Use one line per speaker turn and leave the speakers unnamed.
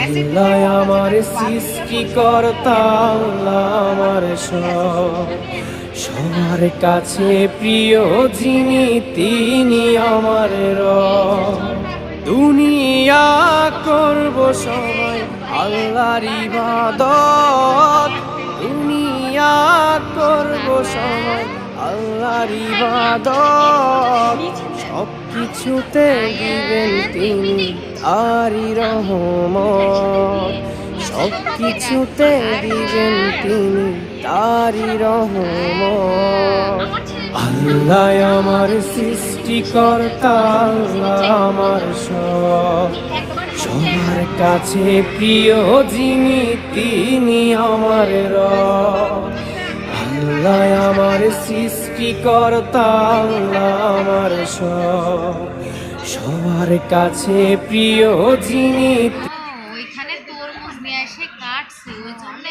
আল্লাহ আমার সৃষ্টিকর্তা, আল্লাহ আমার সব, সবার কাছে প্রিয় যিনি তিনি আমার রব। দুনিয়া করব সবাই আল্লাহর ইবাদত, দুনিয়া করব সবাই আল্লাহর ইবাদত, সব কিছুতে দিবেন তিনি তারই রহমত, সব কিছুতে দিবেন তিনি তারই রহমত। আল্লাহ আমার সৃষ্টিকর্তা, আল্লাহ আমার সব, সবার কাছে প্রিয় যিনি তিনি আমার রব। আল্লাহ আমার সৃষ্টিকর্তা, আল্লাহ আমার সব, সবার কাছে প্রিয় যিনি।
ওইখানে তরমুজ নিয়ে এসে কাটছে ওই জন্য